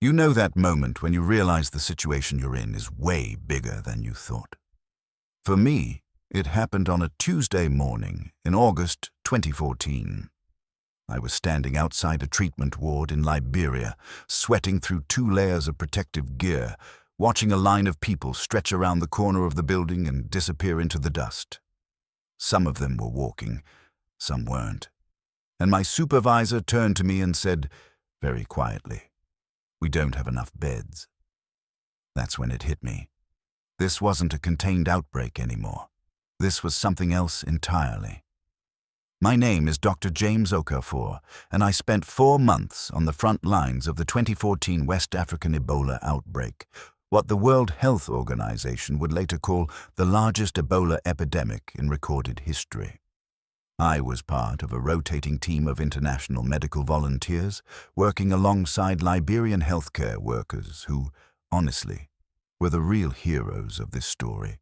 You know that moment when you realize the situation you're in is way bigger than you thought. For me, it happened on a Tuesday morning in August 2014. I was standing outside a treatment ward in Liberia, sweating through 2 layers of protective gear, watching a line of people stretch around the corner of the building and disappear into the dust. Some of them were walking, some weren't. And my supervisor turned to me and said, very quietly, "We don't have enough beds." That's when it hit me. This wasn't a contained outbreak anymore. This was something else entirely. My name is Dr. James Okafor, and I spent 4 months on the front lines of the 2014 West African Ebola outbreak, what the World Health Organization would later call the largest Ebola epidemic in recorded history. I was part of a rotating team of international medical volunteers working alongside Liberian healthcare workers who, honestly, were the real heroes of this story.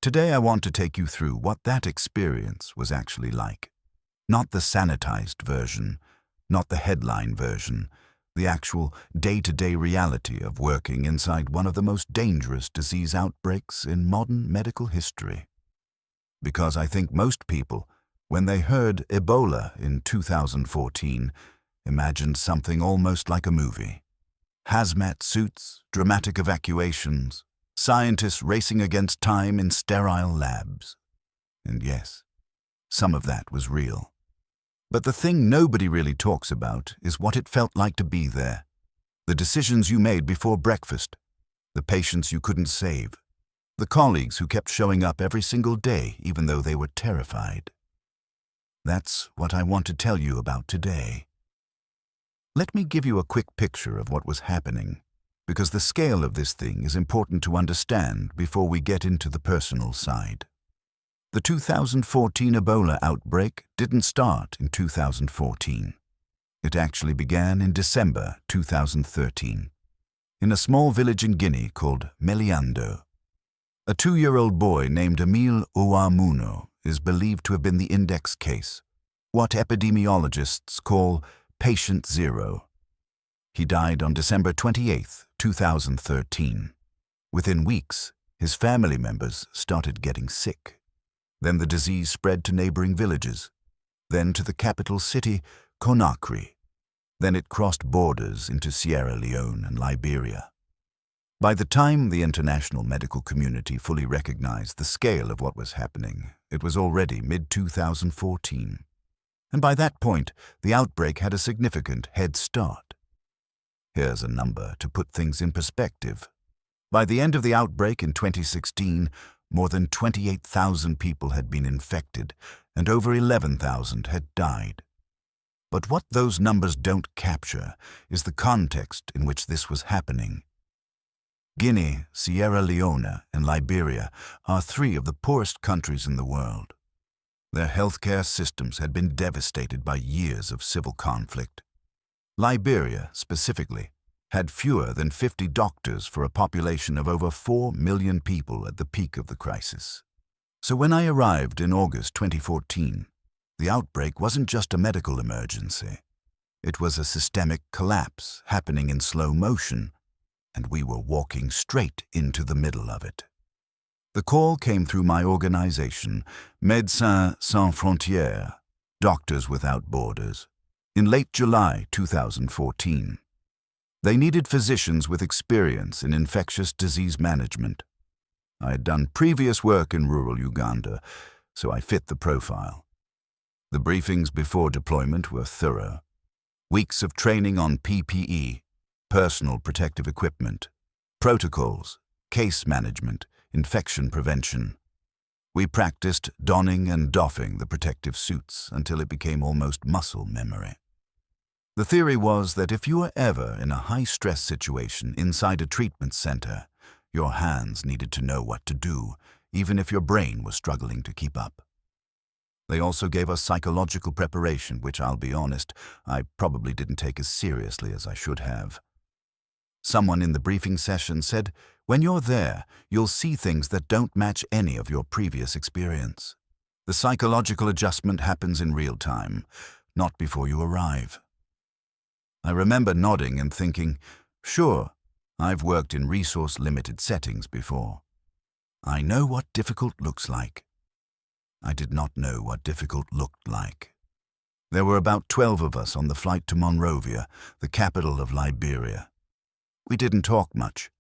Today I want to take you through what that experience was actually like. Not the sanitized version, not the headline version, the actual day-to-day reality of working inside one of the most dangerous disease outbreaks in modern medical history. Because I think most people, when they heard Ebola in 2014, imagined something almost like a movie. Hazmat suits, dramatic evacuations, scientists racing against time in sterile labs. And yes, some of that was real. But the thing nobody really talks about is what it felt like to be there. The decisions you made before breakfast, the patients you couldn't save, the colleagues who kept showing up every single day even though they were terrified. That's what I want to tell you about today. Let me give you a quick picture of what was happening, because the scale of this thing is important to understand before we get into the personal side. The 2014 Ebola outbreak didn't start in 2014. It actually began in December 2013, in a small village in Guinea called Meliando. A 2-year-old boy named Emile Ouamuno is believed to have been the index case, what epidemiologists call patient zero. He died on December 28, 2013. Within weeks, his family members started getting sick. Then the disease spread to neighboring villages, then to the capital city, Conakry. Then it crossed borders into Sierra Leone and Liberia. By the time the international medical community fully recognized the scale of what was happening, it was already mid-2014. And by that point, the outbreak had a significant head start. Here's a number to put things in perspective. By the end of the outbreak in 2016, more than 28,000 people had been infected, and over 11,000 had died. But what those numbers don't capture is the context in which this was happening. Guinea, Sierra Leone, and Liberia are 3 of the poorest countries in the world. Their healthcare systems had been devastated by years of civil conflict. Liberia, specifically, had fewer than 50 doctors for a population of over 4 million people at the peak of the crisis. So when I arrived in August 2014, the outbreak wasn't just a medical emergency. It was a systemic collapse happening in slow motion, and we were walking straight into the middle of it. The call came through my organization, Médecins Sans Frontières, Doctors Without Borders, in late July 2014. They needed physicians with experience in infectious disease management. I had done previous work in rural Uganda, so I fit the profile. The briefings before deployment were thorough. Weeks of training on PPE, personal protective equipment, protocols, case management, infection prevention. We practiced donning and doffing the protective suits until it became almost muscle memory. The theory was that if you were ever in a high-stress situation inside a treatment center, your hands needed to know what to do, even if your brain was struggling to keep up. They also gave us psychological preparation, which, I'll be honest, I probably didn't take as seriously as I should have. Someone in the briefing session said, "When you're there, you'll see things that don't match any of your previous experience. The psychological adjustment happens in real time, not before you arrive." I remember nodding and thinking, Sure, I've worked in resource-limited settings before. I know what difficult looks like. I did not know what difficult looked like. There were about 12 of us on the flight to Monrovia, the capital of Liberia. We didn't talk much.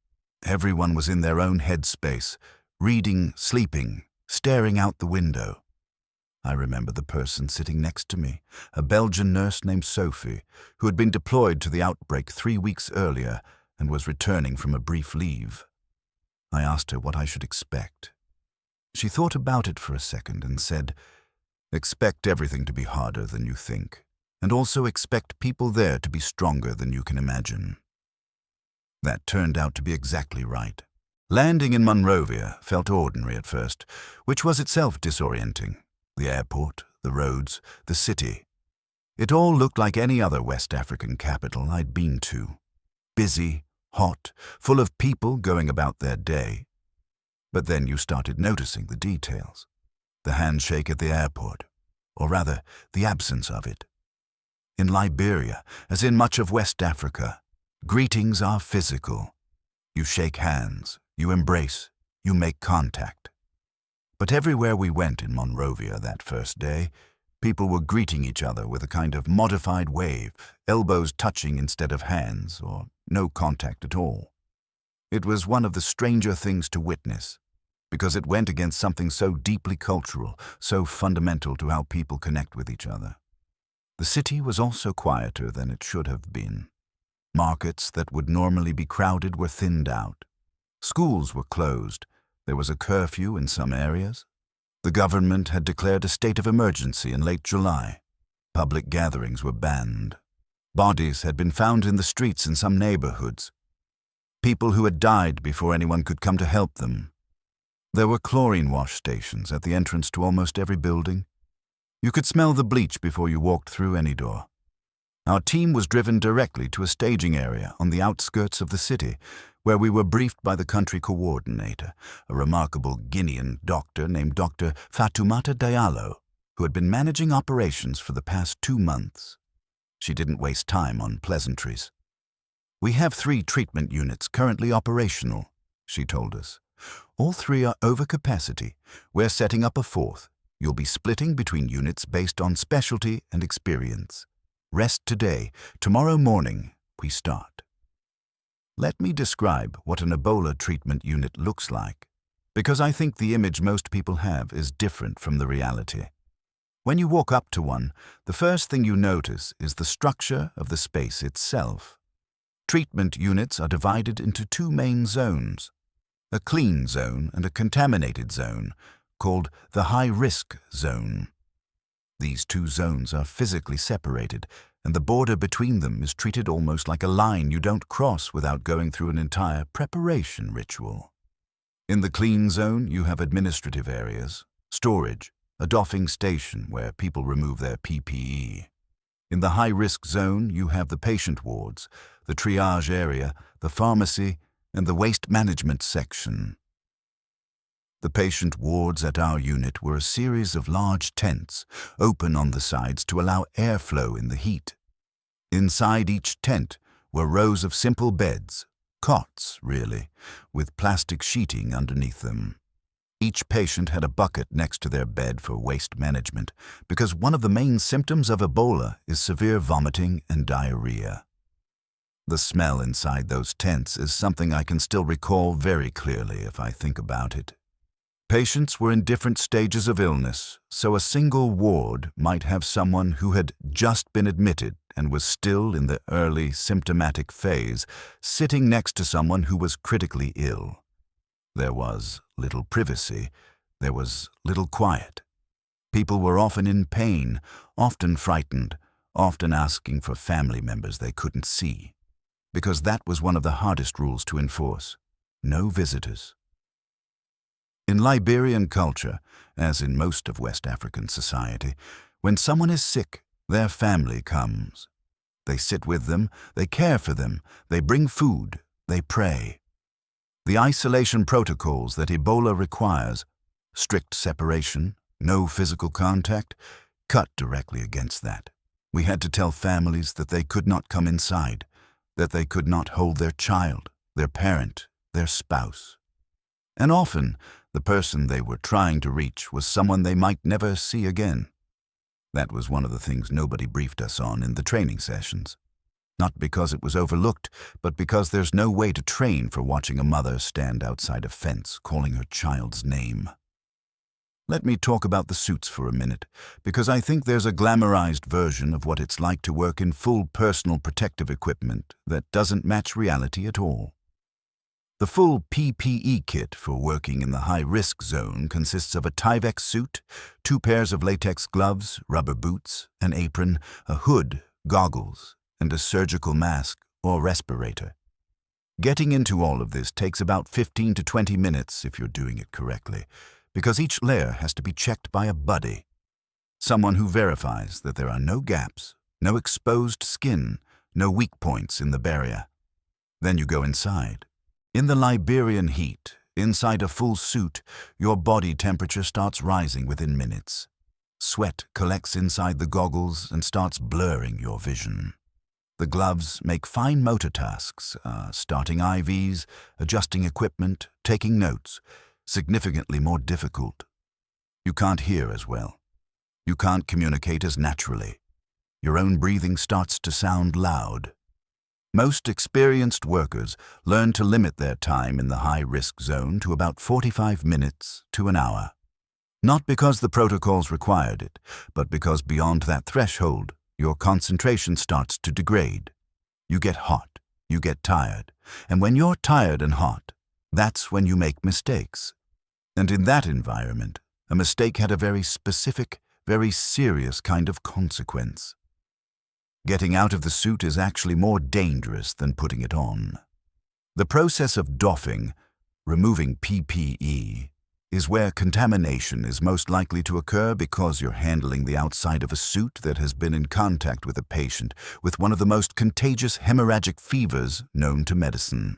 Everyone was in their own headspace, reading, sleeping, staring out the window. I remember the person sitting next to me, a Belgian nurse named Sophie, who had been deployed to the outbreak 3 weeks earlier and was returning from a brief leave. I asked her what I should expect. She thought about it for a second and said, "Expect everything to be harder than you think, and also expect people there to be stronger than you can imagine." That turned out to be exactly right. Landing in Monrovia felt ordinary at first, which was itself disorienting. The airport, the roads, the city. It all looked like any other West African capital I'd been to. Busy, hot, full of people going about their day. But then you started noticing the details. The handshake at the airport, or rather, the absence of it. In Liberia, as in much of West Africa, greetings are physical. You shake hands, you embrace, you make contact. But everywhere we went in Monrovia that first day, people were greeting each other with a kind of modified wave, elbows touching instead of hands, or no contact at all. It was one of the stranger things to witness, because it went against something so deeply cultural, so fundamental to how people connect with each other. The city was also quieter than it should have been. Markets that would normally be crowded were thinned out. Schools were closed. There was a curfew in some areas. The government had declared a state of emergency in late July. Public gatherings were banned. Bodies had been found in the streets in some neighborhoods. People who had died before anyone could come to help them. There were chlorine wash stations at the entrance to almost every building. You could smell the bleach before you walked through any door. Our team was driven directly to a staging area on the outskirts of the city, where we were briefed by the country coordinator, a remarkable Guinean doctor named Dr. Fatoumata Diallo, who had been managing operations for the past 2 months. She didn't waste time on pleasantries. "We have 3 treatment units currently operational," she told us. "All 3 are over capacity. We're setting up a 4th. You'll be splitting between units based on specialty and experience. Rest today. Tomorrow morning, we start." Let me describe what an Ebola treatment unit looks like, because I think the image most people have is different from the reality. When you walk up to one, the first thing you notice is the structure of the space itself. Treatment units are divided into 2 main zones, a clean zone and a contaminated zone, called the high-risk zone. These 2 zones are physically separated, and the border between them is treated almost like a line you don't cross without going through an entire preparation ritual. In the clean zone, you have administrative areas, storage, a doffing station where people remove their PPE. In the high-risk zone, you have the patient wards, the triage area, the pharmacy, and the waste management section. The patient wards at our unit were a series of large tents, open on the sides to allow airflow in the heat. Inside each tent were rows of simple beds, cots, really, with plastic sheeting underneath them. Each patient had a bucket next to their bed for waste management, because one of the main symptoms of Ebola is severe vomiting and diarrhea. The smell inside those tents is something I can still recall very clearly if I think about it. Patients were in different stages of illness, so a single ward might have someone who had just been admitted and was still in the early symptomatic phase, sitting next to someone who was critically ill. There was little privacy. There was little quiet. People were often in pain, often frightened, often asking for family members they couldn't see, because that was one of the hardest rules to enforce: no visitors. In Liberian culture, as in most of West African society, when someone is sick, their family comes. They sit with them, they care for them, they bring food, they pray. The isolation protocols that Ebola requires, strict separation, no physical contact, cut directly against that. We had to tell families that they could not come inside. that they could not hold their child, their parent, their spouse. And often, the person they were trying to reach was someone they might never see again. That was one of the things nobody briefed us on in the training sessions. Not because it was overlooked, but because there's no way to train for watching a mother stand outside a fence calling her child's name. Let me talk about the suits for a minute, because I think there's a glamorized version of what it's like to work in full personal protective equipment that doesn't match reality at all. The full PPE kit for working in the high-risk zone consists of a Tyvek suit, 2 pairs of latex gloves, rubber boots, an apron, a hood, goggles, and a surgical mask or respirator. Getting into all of this takes about 15 to 20 minutes if you're doing it correctly, because each layer has to be checked by a buddy, someone who verifies that there are no gaps, no exposed skin, no weak points in the barrier. Then you go inside. In the Liberian heat, inside a full suit, your body temperature starts rising within minutes. Sweat collects inside the goggles and starts blurring your vision. The gloves make fine motor tasks, starting IVs, adjusting equipment, taking notes, significantly more difficult. You can't hear as well. You can't communicate as naturally. Your own breathing starts to sound loud. Most experienced workers learn to limit their time in the high-risk zone to about 45 minutes to an hour. Not because the protocols required it, but because beyond that threshold, your concentration starts to degrade. You get hot, you get tired, and when you're tired and hot, that's when you make mistakes. And in that environment, a mistake had a very specific, very serious kind of consequence. Getting out of the suit is actually more dangerous than putting it on. The process of doffing, removing PPE, is where contamination is most likely to occur because you're handling the outside of a suit that has been in contact with a patient with one of the most contagious hemorrhagic fevers known to medicine.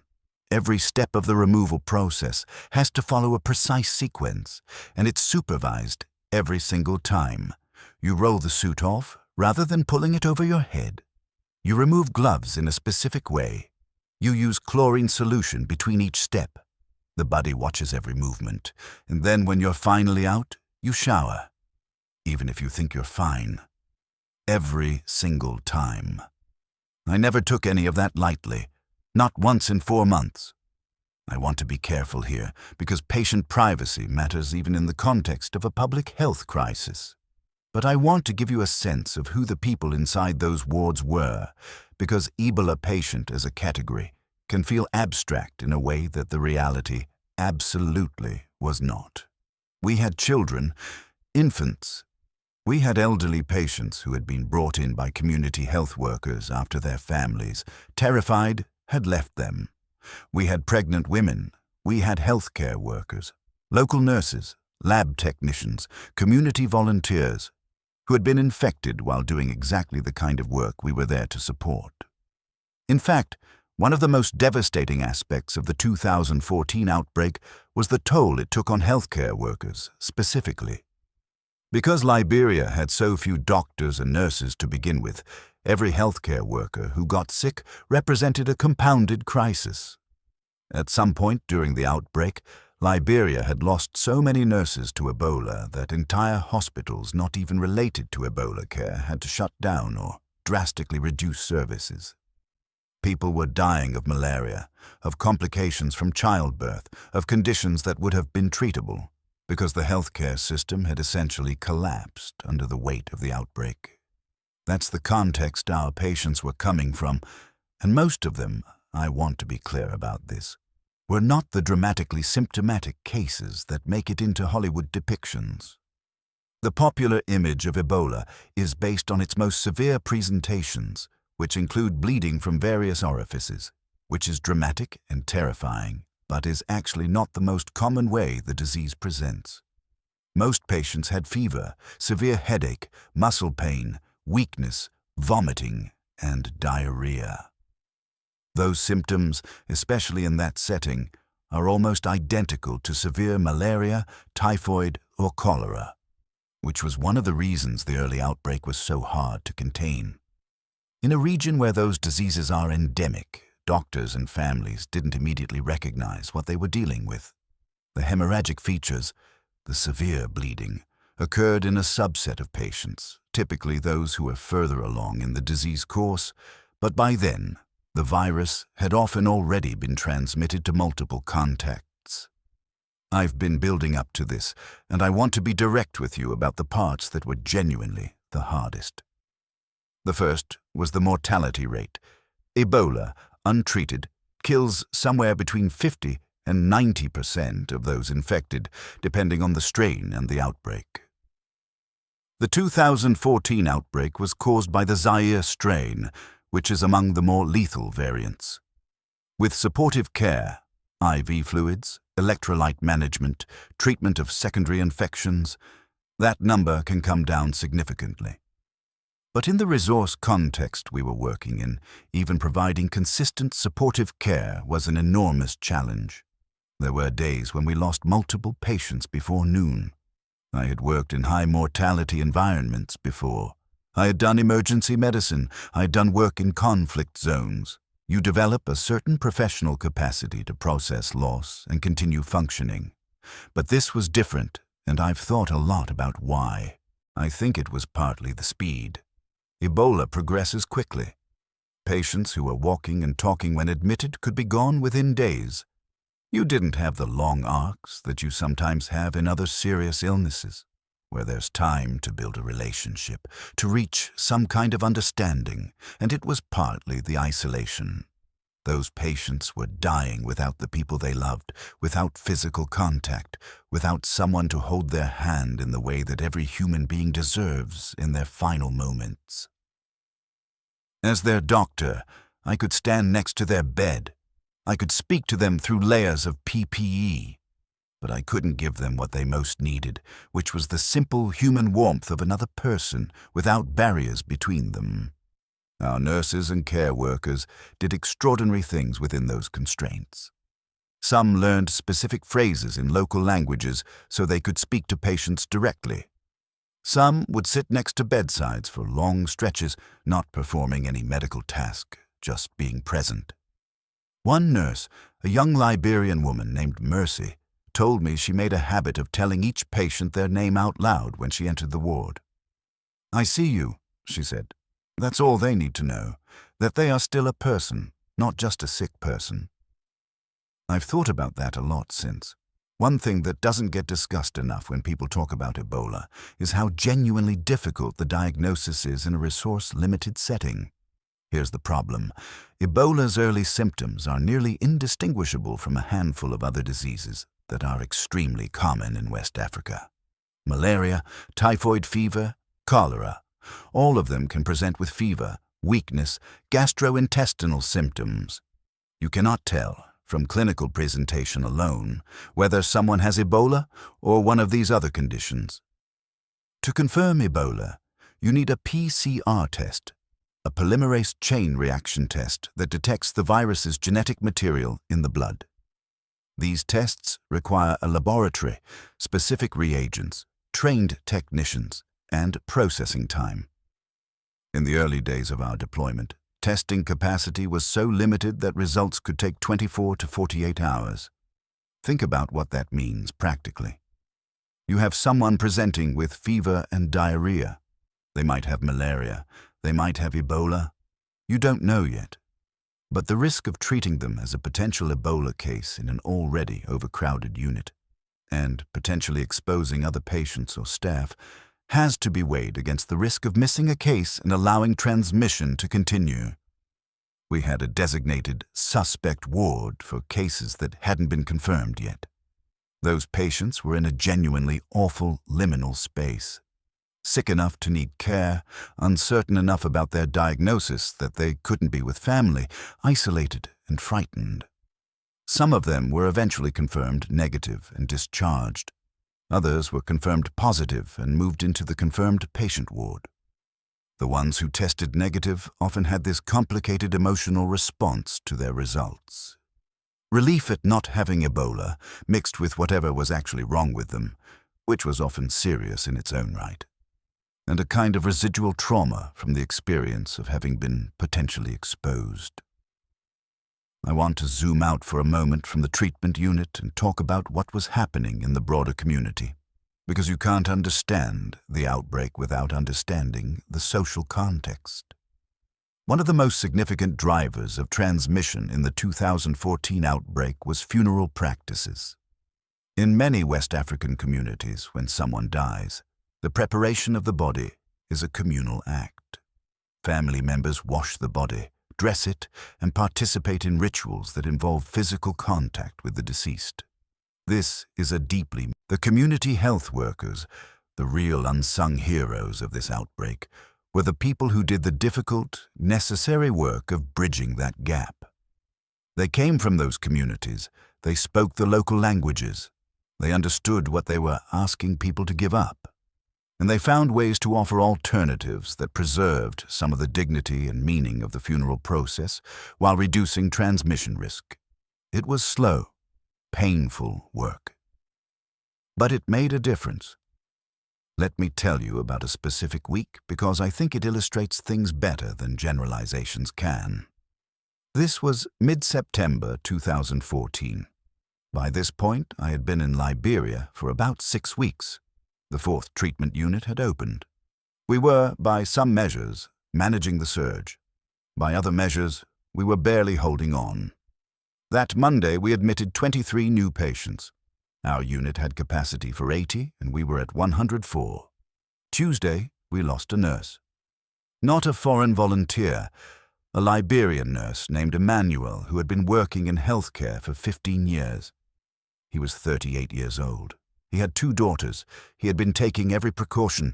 Every step of the removal process has to follow a precise sequence, and it's supervised every single time. You roll the suit off rather than pulling it over your head. You remove gloves in a specific way. You use chlorine solution between each step. The buddy watches every movement, and then when you're finally out, you shower, even if you think you're fine. Every single time. I never took any of that lightly, not once in 4 months. I want to be careful here, because patient privacy matters even in the context of a public health crisis. But I want to give you a sense of who the people inside those wards were, because Ebola patient as a category can feel abstract in a way that the reality absolutely was not. We had children, infants. We had elderly patients who had been brought in by community health workers after their families, terrified, had left them. We had pregnant women. We had healthcare workers, local nurses, lab technicians, community volunteers, who had been infected while doing exactly the kind of work we were there to support. In fact, one of the most devastating aspects of the 2014 outbreak was the toll it took on healthcare workers, specifically. Because Liberia had so few doctors and nurses to begin with, every healthcare worker who got sick represented a compounded crisis. At some point during the outbreak, Liberia had lost so many nurses to Ebola that entire hospitals not even related to Ebola care had to shut down or drastically reduce services. People were dying of malaria, of complications from childbirth, of conditions that would have been treatable, because the healthcare system had essentially collapsed under the weight of the outbreak. That's the context our patients were coming from, and most of them, I want to be clear about this, were not the dramatically symptomatic cases that make it into Hollywood depictions. The popular image of Ebola is based on its most severe presentations, which include bleeding from various orifices, which is dramatic and terrifying, but is actually not the most common way the disease presents. Most patients had fever, severe headache, muscle pain, weakness, vomiting, and diarrhea. Those symptoms, especially in that setting, are almost identical to severe malaria, typhoid, or cholera, which was one of the reasons the early outbreak was so hard to contain. In a region where those diseases are endemic, doctors and families didn't immediately recognize what they were dealing with. The hemorrhagic features, the severe bleeding, occurred in a subset of patients, typically those who were further along in the disease course, but by then, the virus had often already been transmitted to multiple contacts. I've been building up to this, and I want to be direct with you about the parts that were genuinely the hardest. The first was the mortality rate. Ebola, untreated, kills somewhere between 50 and 90% of those infected, depending on the strain and the outbreak. The 2014 outbreak was caused by the Zaire strain, which is among the more lethal variants. With supportive care, IV fluids, electrolyte management, treatment of secondary infections, that number can come down significantly. But in the resource context we were working in, even providing consistent supportive care was an enormous challenge. There were days when we lost multiple patients before noon. I had worked in high mortality environments before. I had done emergency medicine. I had done work in conflict zones. You develop a certain professional capacity to process loss and continue functioning. But this was different, and I've thought a lot about why. I think it was partly the speed. Ebola progresses quickly. Patients who were walking and talking when admitted could be gone within days. You didn't have the long arcs that you sometimes have in other serious illnesses, where there's time to build a relationship, to reach some kind of understanding, and it was partly the isolation. Those patients were dying without the people they loved, without physical contact, without someone to hold their hand in the way that every human being deserves in their final moments. As their doctor, I could stand next to their bed. I could speak to them through layers of PPE, but I couldn't give them what they most needed, which was the simple human warmth of another person without barriers between them. Our nurses and care workers did extraordinary things within those constraints. Some learned specific phrases in local languages so they could speak to patients directly. Some would sit next to bedsides for long stretches, not performing any medical task, just being present. One nurse, a young Liberian woman named Mercy, told me she made a habit of telling each patient their name out loud when she entered the ward. "I see you," she said. "That's all they need to know, that they are still a person, not just a sick person." I've thought about that a lot since. One thing that doesn't get discussed enough when people talk about Ebola is how genuinely difficult the diagnosis is in a resource-limited setting. Here's the problem. Ebola's early symptoms are nearly indistinguishable from a handful of other diseases that are extremely common in West Africa. Malaria, typhoid fever, cholera. All of them can present with fever, weakness, gastrointestinal symptoms. You cannot tell, from clinical presentation alone, whether someone has Ebola or one of these other conditions. To confirm Ebola, you need a PCR test, a polymerase chain reaction test that detects the virus's genetic material in the blood. These tests require a laboratory, specific reagents, trained technicians, and processing time. In the early days of our deployment, testing capacity was so limited that results could take 24 to 48 hours. Think about what that means practically. You have someone presenting with fever and diarrhea. They might have malaria. They might have Ebola. You don't know yet. But the risk of treating them as a potential Ebola case in an already overcrowded unit, and potentially exposing other patients or staff, has to be weighed against the risk of missing a case and allowing transmission to continue. We had a designated suspect ward for cases that hadn't been confirmed yet. Those patients were in a genuinely awful liminal space. Sick enough to need care, uncertain enough about their diagnosis that they couldn't be with family, isolated and frightened. Some of them were eventually confirmed negative and discharged. Others were confirmed positive and moved into the confirmed patient ward. The ones who tested negative often had this complicated emotional response to their results. Relief at not having Ebola, mixed with whatever was actually wrong with them, which was often serious in its own right. and a kind of residual trauma from the experience of having been potentially exposed. I want to zoom out for a moment from the treatment unit and talk about what was happening in the broader community, because you can't understand the outbreak without understanding the social context. One of the most significant drivers of transmission in the 2014 outbreak was funeral practices. In many West African communities, when someone dies, the preparation of the body is a communal act. Family members wash the body, dress it, and participate in rituals that involve physical contact with the deceased. This is the community health workers, the real unsung heroes of this outbreak, were the people who did the difficult, necessary work of bridging that gap. They came from those communities, they spoke the local languages, they understood what they were asking people to give up, and they found ways to offer alternatives that preserved some of the dignity and meaning of the funeral process while reducing transmission risk. It was slow, painful work. But it made a difference. Let me tell you about a specific week because I think it illustrates things better than generalizations can. This was mid-September 2014. By this point, I had been in Liberia for about 6 weeks. The 4th treatment unit had opened. We were, by some measures, managing the surge. By other measures, we were barely holding on. That Monday, we admitted 23 new patients. Our unit had capacity for 80, and we were at 104. Tuesday, we lost a nurse. Not a foreign volunteer, a Liberian nurse named Emmanuel who had been working in healthcare for 15 years. He was 38 years old. He had 2 daughters. He had been taking every precaution.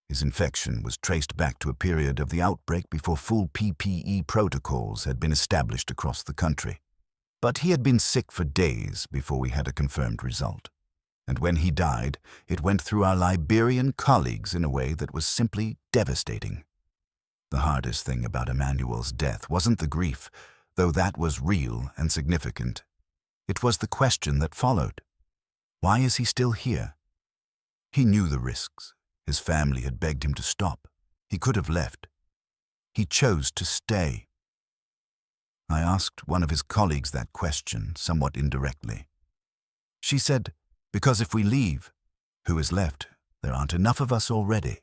His infection was traced back to a period of the outbreak before full PPE protocols had been established across the country. But he had been sick for days before we had a confirmed result. And when he died, it went through our Liberian colleagues in a way that was simply devastating. The hardest thing about Emmanuel's death wasn't the grief, though that was real and significant. It was the question that followed. Why is he still here? He knew the risks. His family had begged him to stop. He could have left. He chose to stay. I asked one of his colleagues that question, somewhat indirectly. She said, because if we leave, who is left? There aren't enough of us already.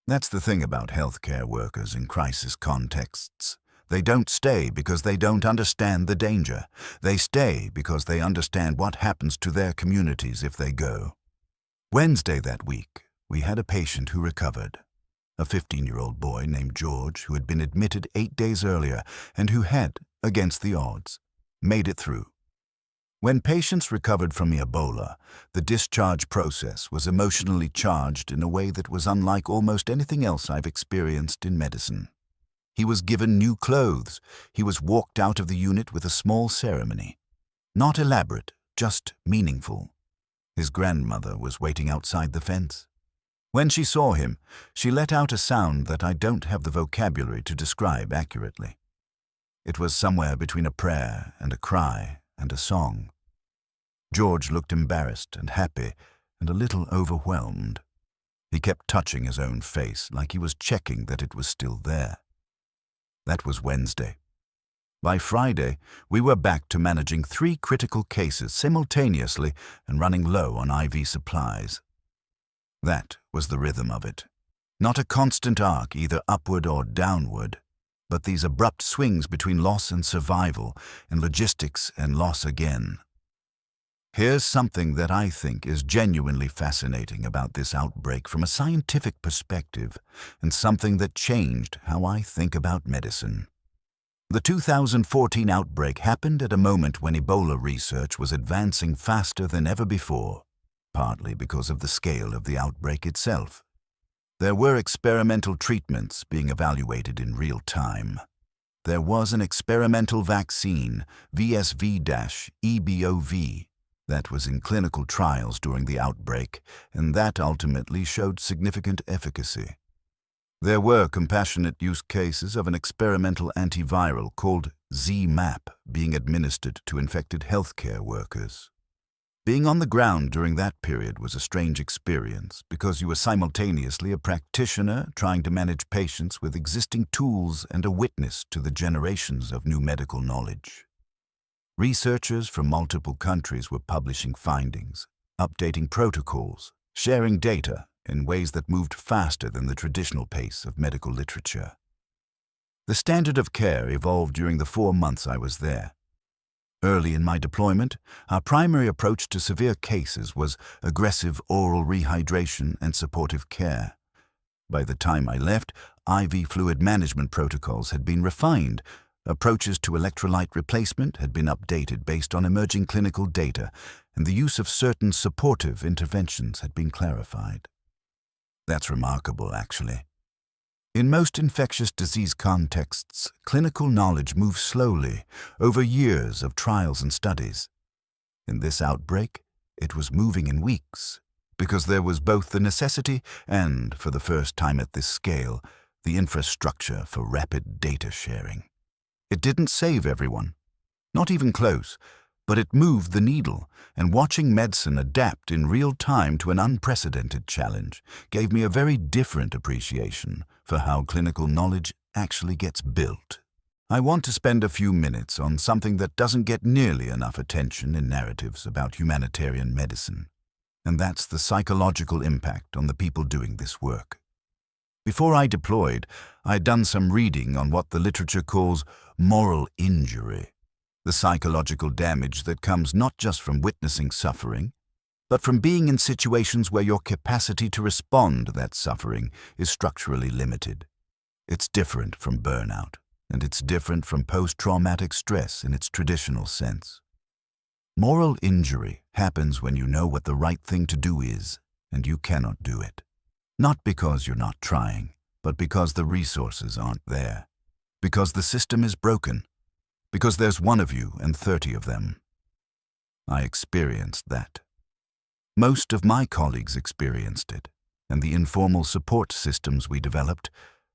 That's the thing about healthcare workers in crisis contexts. They don't stay because they don't understand the danger. They stay because they understand what happens to their communities if they go. Wednesday that week, we had a patient who recovered. A 15-year-old boy named George who had been admitted 8 days earlier and who had, against the odds, made it through. When patients recovered from Ebola, the discharge process was emotionally charged in a way that was unlike almost anything else I've experienced in medicine. He was given new clothes. He was walked out of the unit with a small ceremony. Not elaborate, just meaningful. His grandmother was waiting outside the fence. When she saw him, she let out a sound that I don't have the vocabulary to describe accurately. It was somewhere between a prayer and a cry and a song. George looked embarrassed and happy and a little overwhelmed. He kept touching his own face like he was checking that it was still there. That was Wednesday. By Friday, we were back to managing 3 critical cases simultaneously and running low on IV supplies. That was the rhythm of it. Not a constant arc either upward or downward, but these abrupt swings between loss and survival, and logistics and loss again. Here's something that I think is genuinely fascinating about this outbreak from a scientific perspective, and something that changed how I think about medicine. The 2014 outbreak happened at a moment when Ebola research was advancing faster than ever before, partly because of the scale of the outbreak itself. There were experimental treatments being evaluated in real time. There was an experimental vaccine, VSV-EBOV, that was in clinical trials during the outbreak, and that ultimately showed significant efficacy. There were compassionate use cases of an experimental antiviral called ZMapp being administered to infected healthcare workers. Being on the ground during that period was a strange experience because you were simultaneously a practitioner trying to manage patients with existing tools and a witness to the generations of new medical knowledge. Researchers from multiple countries were publishing findings, updating protocols, sharing data in ways that moved faster than the traditional pace of medical literature. The standard of care evolved during the 4 months I was there. Early in my deployment, our primary approach to severe cases was aggressive oral rehydration and supportive care. By the time I left, IV fluid management protocols had been refined, approaches to electrolyte replacement had been updated based on emerging clinical data, and the use of certain supportive interventions had been clarified. That's remarkable, actually. In most infectious disease contexts, clinical knowledge moves slowly over years of trials and studies. In this outbreak, it was moving in weeks, because there was both the necessity and, for the first time at this scale, the infrastructure for rapid data sharing. It didn't save everyone, not even close, but it moved the needle, and watching medicine adapt in real time to an unprecedented challenge gave me a very different appreciation for how clinical knowledge actually gets built. I want to spend a few minutes on something that doesn't get nearly enough attention in narratives about humanitarian medicine, and that's the psychological impact on the people doing this work. Before I deployed, I'd done some reading on what the literature calls moral injury, the psychological damage that comes not just from witnessing suffering, but from being in situations where your capacity to respond to that suffering is structurally limited. It's different from burnout, and it's different from post-traumatic stress in its traditional sense. Moral injury happens when you know what the right thing to do is, and you cannot do it. Not because you're not trying, but because the resources aren't there, because the system is broken, because there's one of you and 30 of them. I experienced that. Most of my colleagues experienced it, and the informal support systems we developed,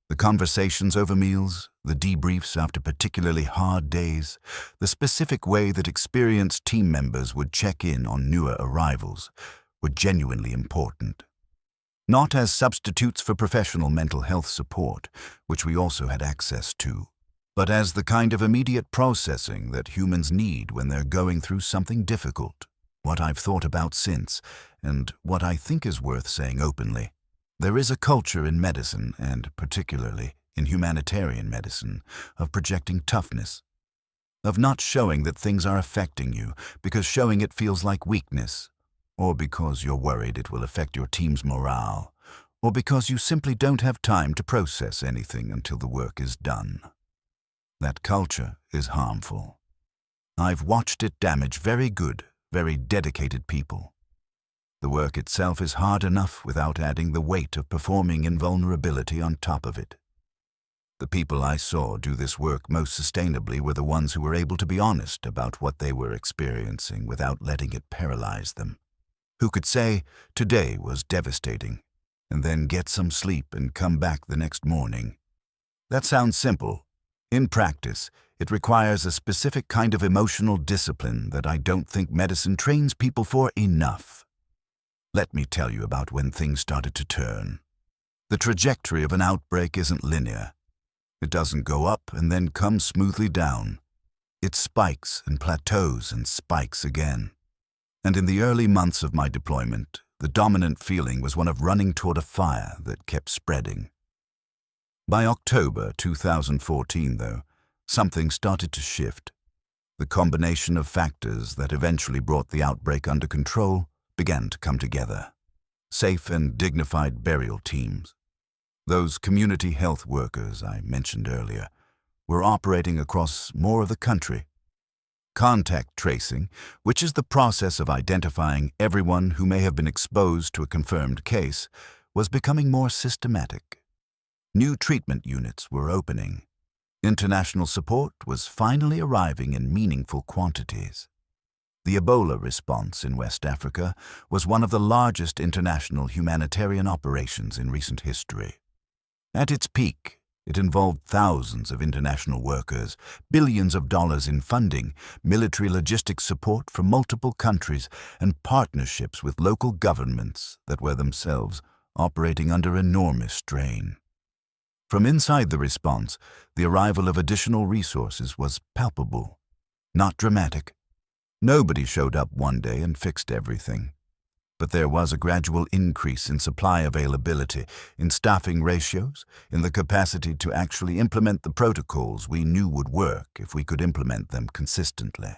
the conversations over meals, the debriefs after particularly hard days, the specific way that experienced team members would check in on newer arrivals, were genuinely important. Not as substitutes for professional mental health support, which we also had access to, but as the kind of immediate processing that humans need when they're going through something difficult. What I've thought about since, and what I think is worth saying openly, there is a culture in medicine, and particularly in humanitarian medicine, of projecting toughness, of not showing that things are affecting you because showing it feels like weakness, or because you're worried it will affect your team's morale, or because you simply don't have time to process anything until the work is done. That culture is harmful. I've watched it damage very good, very dedicated people. The work itself is hard enough without adding the weight of performing in vulnerability on top of it. The people I saw do this work most sustainably were the ones who were able to be honest about what they were experiencing without letting it paralyze them, who could say, "Today was devastating," and then get some sleep and come back the next morning. That sounds simple. In practice, it requires a specific kind of emotional discipline that I don't think medicine trains people for enough. Let me tell you about when things started to turn. The trajectory of an outbreak isn't linear. It doesn't go up and then come smoothly down. It spikes and plateaus and spikes again. And in the early months of my deployment, the dominant feeling was one of running toward a fire that kept spreading. By October 2014, though, something started to shift. The combination of factors that eventually brought the outbreak under control began to come together. Safe and dignified burial teams, those community health workers I mentioned earlier, were operating across more of the country. Contact tracing, which is the process of identifying everyone who may have been exposed to a confirmed case, was becoming more systematic. New treatment units were opening. International support was finally arriving in meaningful quantities. The Ebola response in West Africa was one of the largest international humanitarian operations in recent history. At its peak, It involved thousands of international workers, billions of dollars in funding, military logistics support from multiple countries, and partnerships with local governments that were themselves operating under enormous strain. From inside the response, the arrival of additional resources was palpable, not dramatic. Nobody showed up one day and fixed everything. But there was a gradual increase in supply availability, in staffing ratios, in the capacity to actually implement the protocols we knew would work if we could implement them consistently.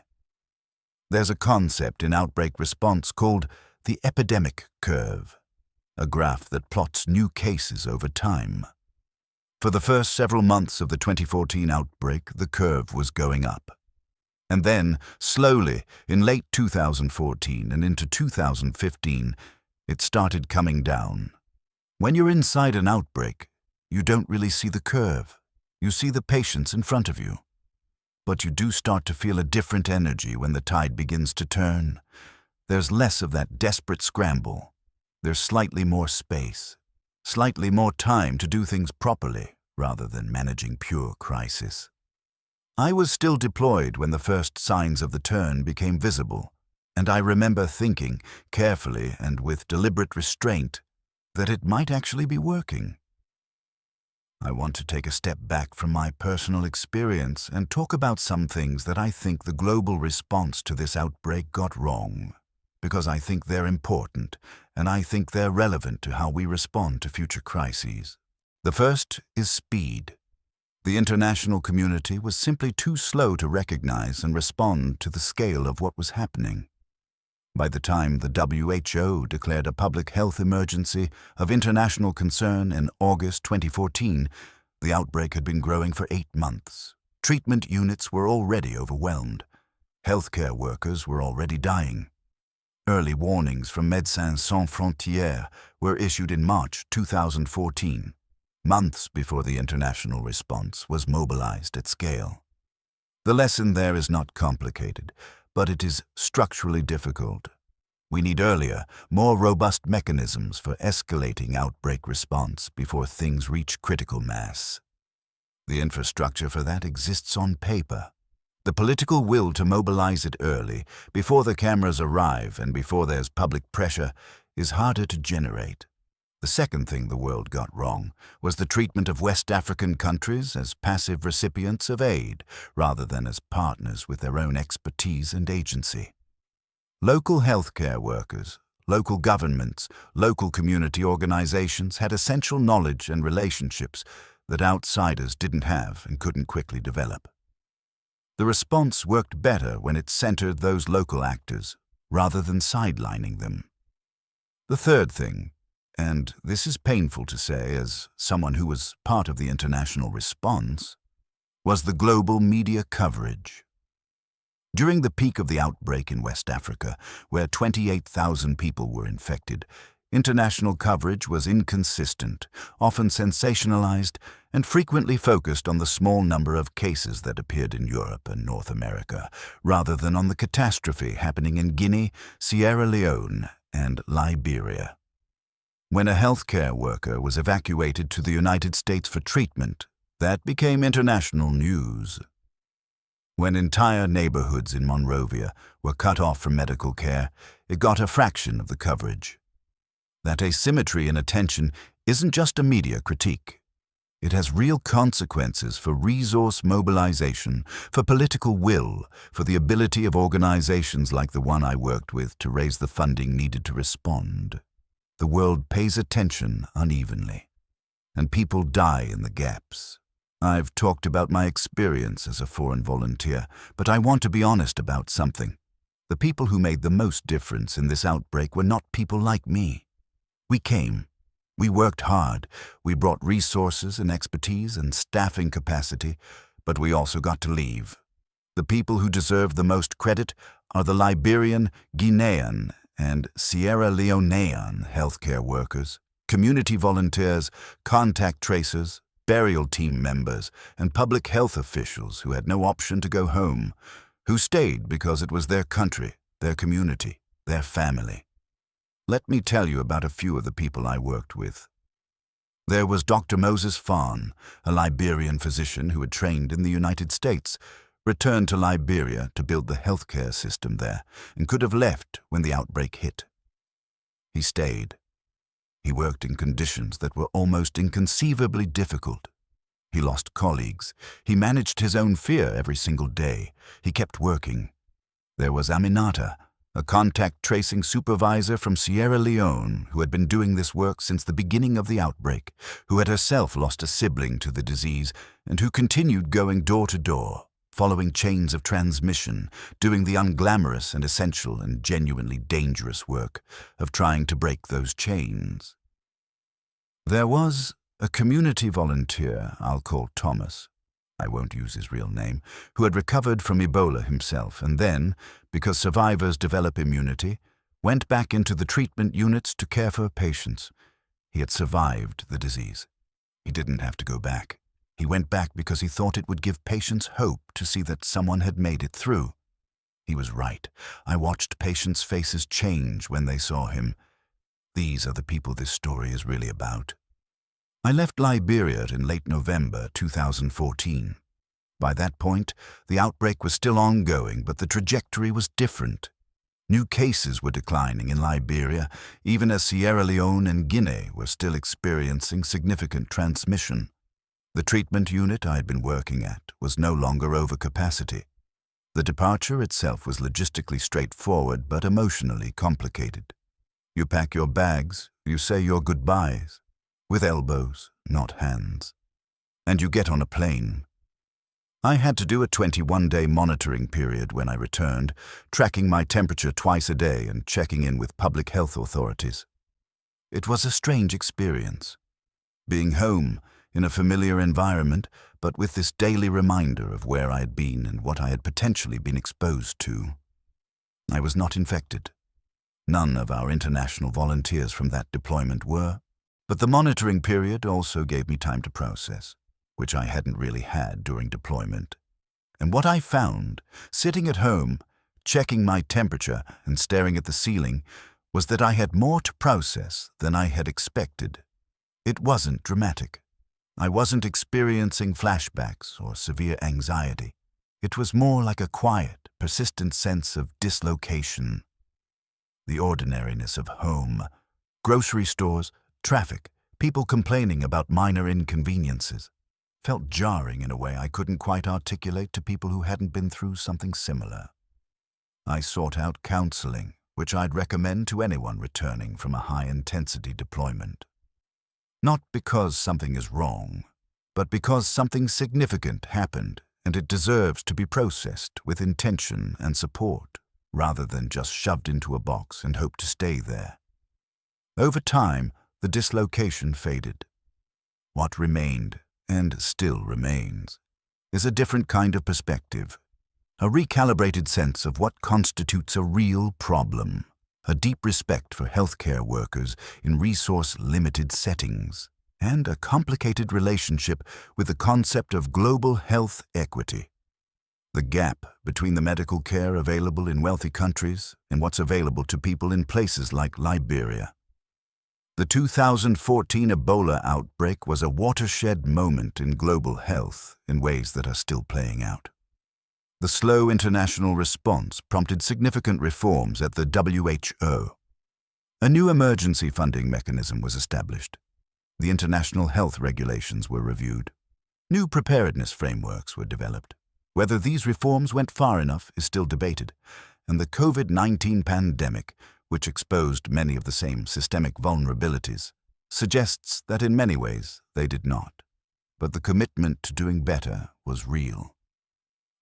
There's a concept in outbreak response called the epidemic curve, a graph that plots new cases over time. For the first several months of the 2014 outbreak, the curve was going up. And then, slowly, in late 2014 and into 2015, it started coming down. When you're inside an outbreak, you don't really see the curve. You see the patients in front of you. But you do start to feel a different energy when the tide begins to turn. There's less of that desperate scramble. There's slightly more space, slightly more time to do things properly rather than managing pure crisis. I was still deployed when the first signs of the turn became visible, and I remember thinking, carefully and with deliberate restraint, that it might actually be working. I want to take a step back from my personal experience and talk about some things that I think the global response to this outbreak got wrong, because I think they're important, and I think they're relevant to how we respond to future crises. The first is speed. The international community was simply too slow to recognize and respond to the scale of what was happening. By the time the WHO declared a public health emergency of international concern in August 2014, the outbreak had been growing for 8 months. Treatment units were already overwhelmed. Healthcare workers were already dying. Early warnings from Médecins Sans Frontières were issued in March 2014. Months before the international response was mobilized at scale. The lesson there is not complicated, but it is structurally difficult. We need earlier, more robust mechanisms for escalating outbreak response before things reach critical mass. The infrastructure for that exists on paper. The political will to mobilize it early, before the cameras arrive and before there's public pressure, is harder to generate. The second thing the world got wrong was the treatment of West African countries as passive recipients of aid, rather than as partners with their own expertise and agency. Local healthcare workers, local governments, local community organizations had essential knowledge and relationships that outsiders didn't have and couldn't quickly develop. The response worked better when it centered those local actors, rather than sidelining them. The third thing, and this is painful to say as someone who was part of the international response, was the global media coverage. During the peak of the outbreak in West Africa, where 28,000 people were infected, international coverage was inconsistent, often sensationalized, and frequently focused on the small number of cases that appeared in Europe and North America, rather than on the catastrophe happening in Guinea, Sierra Leone, and Liberia. When a healthcare worker was evacuated to the United States for treatment, that became international news. When entire neighborhoods in Monrovia were cut off from medical care, it got a fraction of the coverage. That asymmetry in attention isn't just a media critique. It has real consequences for resource mobilization, for political will, for the ability of organizations like the one I worked with to raise the funding needed to respond. The world pays attention unevenly, and people die in the gaps. I've talked about my experience as a foreign volunteer, but I want to be honest about something. The people who made the most difference in this outbreak were not people like me. We came. We worked hard. We brought resources and expertise and staffing capacity, but we also got to leave. The people who deserve the most credit are the Liberian, Guinean, and Sierra Leonean healthcare workers, community volunteers, contact tracers, burial team members, and public health officials who had no option to go home, who stayed because it was their country, their community, their family. Let me tell you about a few of the people I worked with. There was Dr. Moses Farn, a Liberian physician who had trained in the United States, returned to Liberia to build the healthcare system there, and could have left when the outbreak hit. He stayed. He worked in conditions that were almost inconceivably difficult. He lost colleagues. He managed his own fear every single day. He kept working. There was Aminata, a contact tracing supervisor from Sierra Leone who had been doing this work since the beginning of the outbreak, who had herself lost a sibling to the disease and who continued going door to door, following chains of transmission, doing the unglamorous and essential and genuinely dangerous work of trying to break those chains. There was a community volunteer I'll call Thomas, I won't use his real name, who had recovered from Ebola himself and then, because survivors develop immunity, went back into the treatment units to care for patients. He had survived the disease. He didn't have to go back. He went back because he thought it would give patients hope to see that someone had made it through. He was right. I watched patients' faces change when they saw him. These are the people this story is really about. I left Liberia in late November 2014. By that point, the outbreak was still ongoing, but the trajectory was different. New cases were declining in Liberia, even as Sierra Leone and Guinea were still experiencing significant transmission. The treatment unit I had been working at was no longer over capacity. The departure itself was logistically straightforward but emotionally complicated. You pack your bags, you say your goodbyes, with elbows, not hands. And you get on a plane. I had to do a 21-day monitoring period when I returned, tracking my temperature twice a day and checking in with public health authorities. It was a strange experience. Being home, in a familiar environment, but with this daily reminder of where I had been and what I had potentially been exposed to. I was not infected. None of our international volunteers from that deployment were. But the monitoring period also gave me time to process, which I hadn't really had during deployment. And what I found, sitting at home, checking my temperature and staring at the ceiling, was that I had more to process than I had expected. It wasn't dramatic. I wasn't experiencing flashbacks or severe anxiety. It was more like a quiet, persistent sense of dislocation. The ordinariness of home, grocery stores, traffic, people complaining about minor inconveniences, felt jarring in a way I couldn't quite articulate to people who hadn't been through something similar. I sought out counseling, which I'd recommend to anyone returning from a high-intensity deployment. Not because something is wrong, but because something significant happened and it deserves to be processed with intention and support, rather than just shoved into a box and hope to stay there. Over time, the dislocation faded. What remained, and still remains, is a different kind of perspective, a recalibrated sense of what constitutes a real problem, a deep respect for healthcare workers in resource-limited settings, and a complicated relationship with the concept of global health equity. The gap between the medical care available in wealthy countries and what's available to people in places like Liberia. The 2014 Ebola outbreak was a watershed moment in global health in ways that are still playing out. The slow international response prompted significant reforms at the WHO. A new emergency funding mechanism was established. The international health regulations were reviewed. New preparedness frameworks were developed. Whether these reforms went far enough is still debated, and the COVID-19 pandemic, which exposed many of the same systemic vulnerabilities, suggests that in many ways they did not. But the commitment to doing better was real.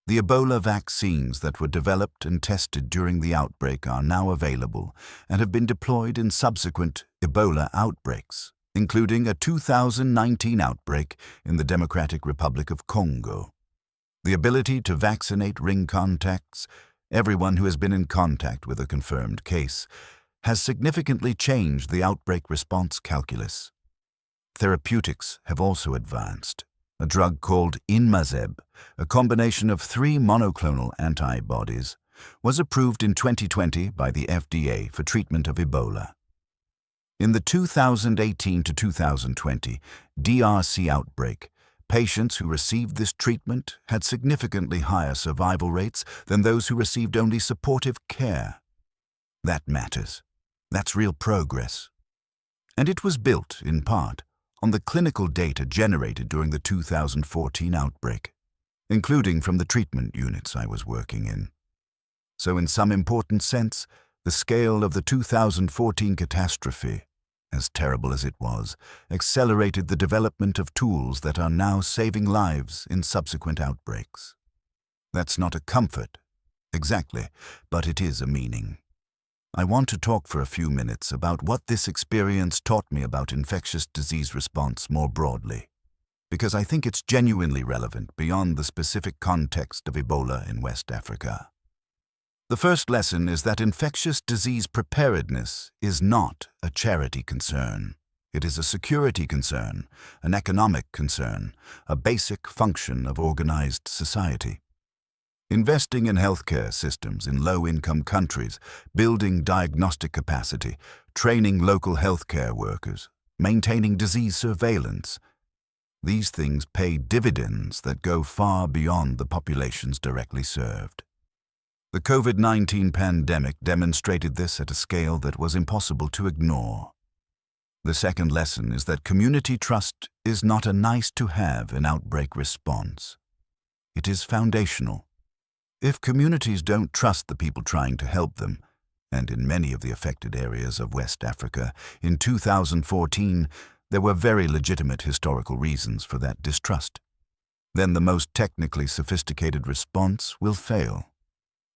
The Ebola vaccines that were developed and tested during the outbreak are now available and have been deployed in subsequent Ebola outbreaks, including a 2019 outbreak in the Democratic Republic of Congo. The ability to vaccinate ring contacts, everyone who has been in contact with a confirmed case, has significantly changed the outbreak response calculus. Therapeutics have also advanced. A drug called immersive, a combination of 3 monoclonal antibodies, was approved in 2020 by the FDA for treatment of Ebola. In the 2018 to 2020 DRC outbreak, patients who received this treatment had significantly higher survival rates than those who received only supportive care. That matters. That's real progress. And it was built, in part, on the clinical data generated during the 2014 outbreak, including from the treatment units I was working in. So in some important sense, the scale of the 2014 catastrophe, as terrible as it was, accelerated the development of tools that are now saving lives in subsequent outbreaks. That's not a comfort, exactly, but it is a meaning. I want to talk for a few minutes about what this experience taught me about infectious disease response more broadly, because I think it's genuinely relevant beyond the specific context of Ebola in West Africa. The first lesson is that infectious disease preparedness is not a charity concern. It is a security concern, an economic concern, a basic function of organized society. Investing in healthcare systems in low-income countries, building diagnostic capacity, training local healthcare workers, maintaining disease surveillance. These things pay dividends that go far beyond the populations directly served. The COVID-19 pandemic demonstrated this at a scale that was impossible to ignore. The second lesson is that community trust is not a nice-to-have in outbreak response. It is foundational. If communities don't trust the people trying to help them, and in many of the affected areas of West Africa, in 2014, there were very legitimate historical reasons for that distrust, then the most technically sophisticated response will fail.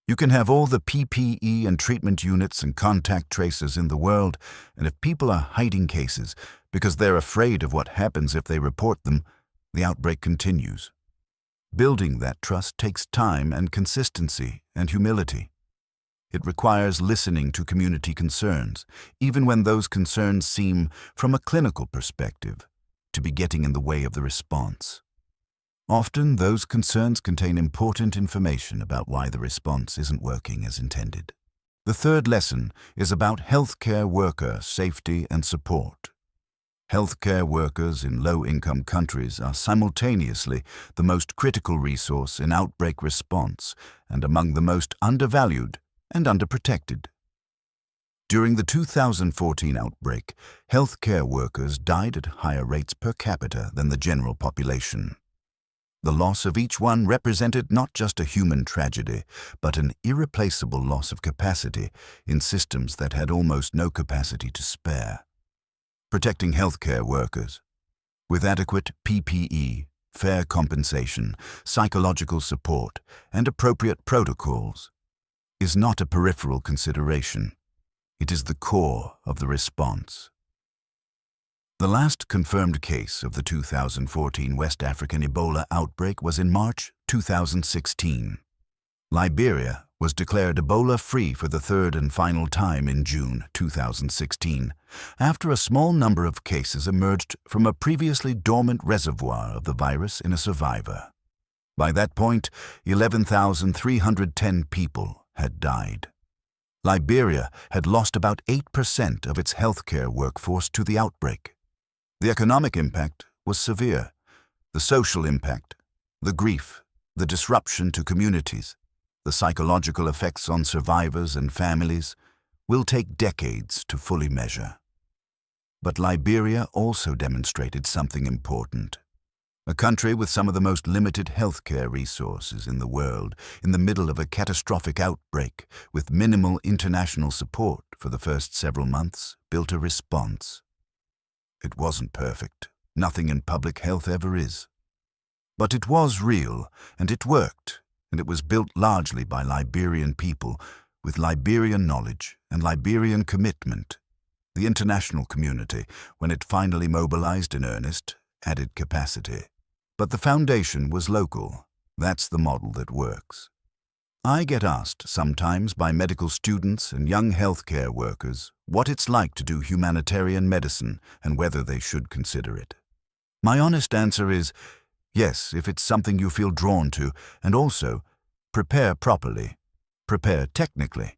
You can have all the PPE and treatment units and contact tracers in the world, and if people are hiding cases because they're afraid of what happens if they report them, the outbreak continues. Building that trust takes time and consistency and humility. It requires listening to community concerns, even when those concerns seem, from a clinical perspective, to be getting in the way of the response. Often, those concerns contain important information about why the response isn't working as intended. The third lesson is about healthcare worker safety and support. Healthcare workers in low-income countries are simultaneously the most critical resource in outbreak response and among the most undervalued and underprotected. During the 2014 outbreak, healthcare workers died at higher rates per capita than the general population. The loss of each one represented not just a human tragedy, but an irreplaceable loss of capacity in systems that had almost no capacity to spare. Protecting healthcare workers, with adequate PPE, fair compensation, psychological support, and appropriate protocols, is not a peripheral consideration. It is the core of the response. The last confirmed case of the 2014 West African Ebola outbreak was in March 2016. Liberia was declared Ebola-free for the third and final time in June 2016, after a small number of cases emerged from a previously dormant reservoir of the virus in a survivor. By that point, 11,310 people had died. Liberia had lost about 8% of its healthcare workforce to the outbreak. The economic impact was severe. The social impact, the grief, the disruption to communities, the psychological effects on survivors and families will take decades to fully measure. But Liberia also demonstrated something important. A country with some of the most limited healthcare resources in the world, in the middle of a catastrophic outbreak, with minimal international support for the first several months, built a response. It wasn't perfect. Nothing in public health ever is. But it was real, and it worked, and it was built largely by Liberian people, with Liberian knowledge and Liberian commitment. The international community, when it finally mobilized in earnest, added capacity. But the foundation was local. That's the model that works. I get asked sometimes by medical students and young healthcare workers what it's like to do humanitarian medicine and whether they should consider it. My honest answer is, yes, if it's something you feel drawn to, and also, prepare properly. Prepare technically.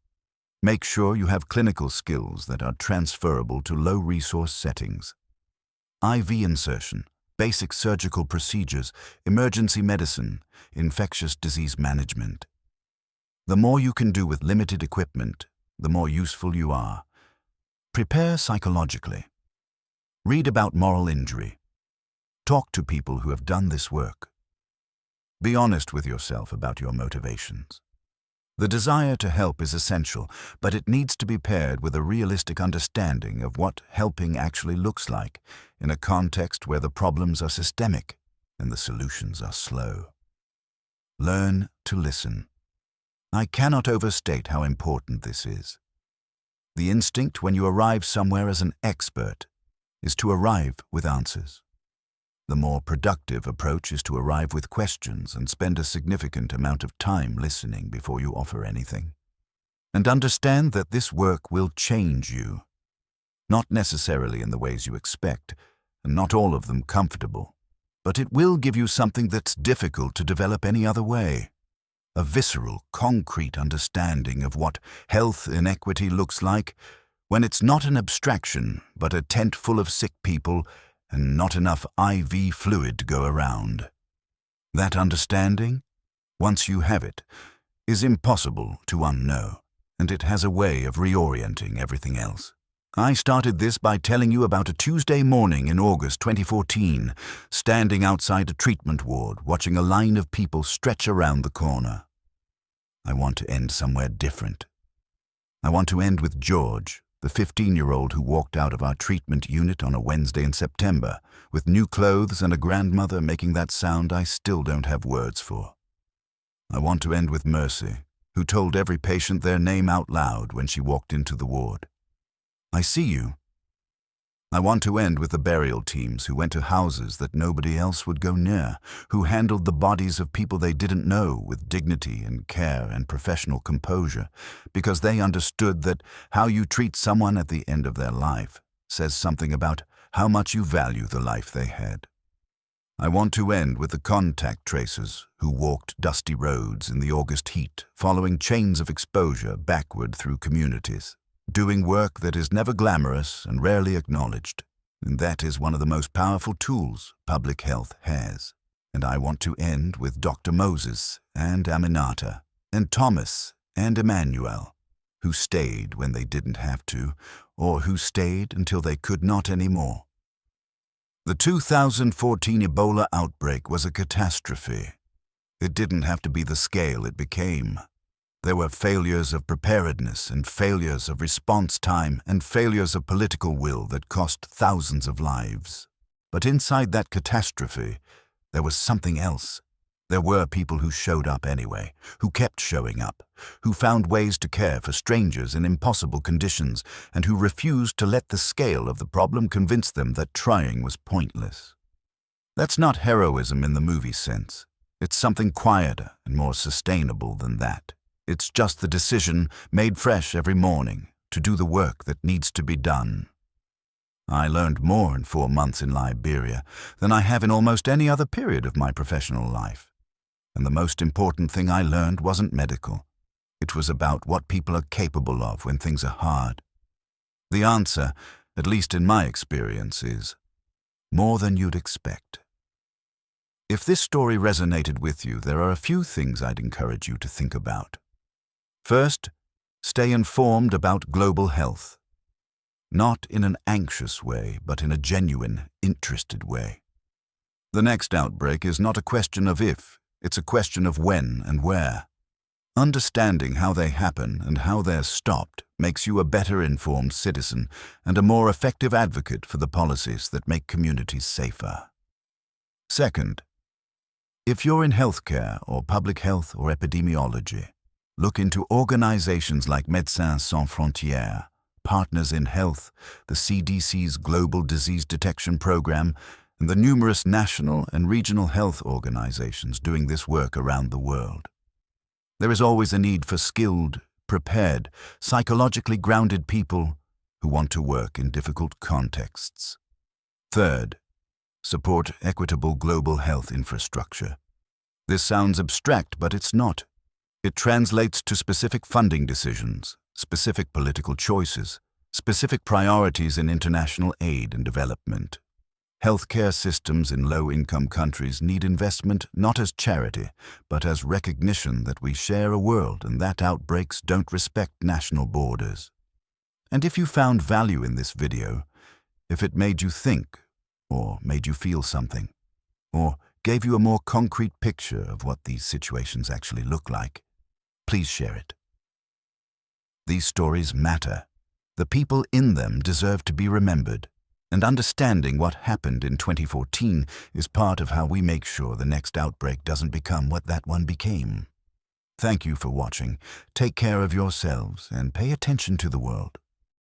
Make sure you have clinical skills that are transferable to low-resource settings. IV insertion, basic surgical procedures, emergency medicine, infectious disease management. The more you can do with limited equipment, the more useful you are. Prepare psychologically. Read about moral injury. Talk to people who have done this work. Be honest with yourself about your motivations. The desire to help is essential, but it needs to be paired with a realistic understanding of what helping actually looks like in a context where the problems are systemic and the solutions are slow. Learn to listen. I cannot overstate how important this is. The instinct when you arrive somewhere as an expert is to arrive with answers. The more productive approach is to arrive with questions and spend a significant amount of time listening before you offer anything. And understand that this work will change you. Not necessarily in the ways you expect, and not all of them comfortable, but it will give you something that's difficult to develop any other way. A visceral, concrete understanding of what health inequity looks like when it's not an abstraction, but a tent full of sick people and not enough IV fluid to go around. That understanding, once you have it, is impossible to unknow, and it has a way of reorienting everything else. I started this by telling you about a Tuesday morning in August 2014, standing outside a treatment ward, watching a line of people stretch around the corner. I want to end somewhere different. I want to end with George, the 15-year-old who walked out of our treatment unit on a Wednesday in September, with new clothes and a grandmother making that sound I still don't have words for. I want to end with Mercy, who told every patient their name out loud when she walked into the ward. I see you. I want to end with the burial teams who went to houses that nobody else would go near, who handled the bodies of people they didn't know with dignity and care and professional composure, because they understood that how you treat someone at the end of their life says something about how much you value the life they had. I want to end with the contact tracers who walked dusty roads in the August heat, following chains of exposure backward through communities, doing work that is never glamorous and rarely acknowledged. And that is one of the most powerful tools public health has. And I want to end with Dr. Moses and Aminata and Thomas and Emmanuel, who stayed when they didn't have to, or who stayed until they could not anymore. The 2014 Ebola outbreak was a catastrophe. It didn't have to be the scale it became. There were failures of preparedness and failures of response time and failures of political will that cost thousands of lives. But inside that catastrophe, there was something else. There were people who showed up anyway, who kept showing up, who found ways to care for strangers in impossible conditions, and who refused to let the scale of the problem convince them that trying was pointless. That's not heroism in the movie sense. It's something quieter and more sustainable than that. It's just the decision, made fresh every morning, to do the work that needs to be done. I learned more in 4 months in Liberia than I have in almost any other period of my professional life. And the most important thing I learned wasn't medical. It was about what people are capable of when things are hard. The answer, at least in my experience, is more than you'd expect. If this story resonated with you, there are a few things I'd encourage you to think about. First, stay informed about global health. Not in an anxious way, but in a genuine, interested way. The next outbreak is not a question of if, it's a question of when and where. Understanding how they happen and how they're stopped makes you a better informed citizen and a more effective advocate for the policies that make communities safer. Second, if you're in healthcare or public health or epidemiology, look into organizations like Médecins Sans Frontières, Partners in Health, the CDC's Global Disease Detection Program, and the numerous national and regional health organizations doing this work around the world. There is always a need for skilled, prepared, psychologically grounded people who want to work in difficult contexts. Third, support equitable global health infrastructure. This sounds abstract, but it's not. It translates to specific funding decisions, specific political choices, specific priorities in international aid and development. Healthcare systems in low-income countries need investment not as charity, but as recognition that we share a world and that outbreaks don't respect national borders. And if you found value in this video, if it made you think, or made you feel something, or gave you a more concrete picture of what these situations actually look like, please share it. These stories matter. The people in them deserve to be remembered, and understanding what happened in 2014 is part of how we make sure the next outbreak doesn't become what that one became. Thank you for watching. Take care of yourselves and pay attention to the world.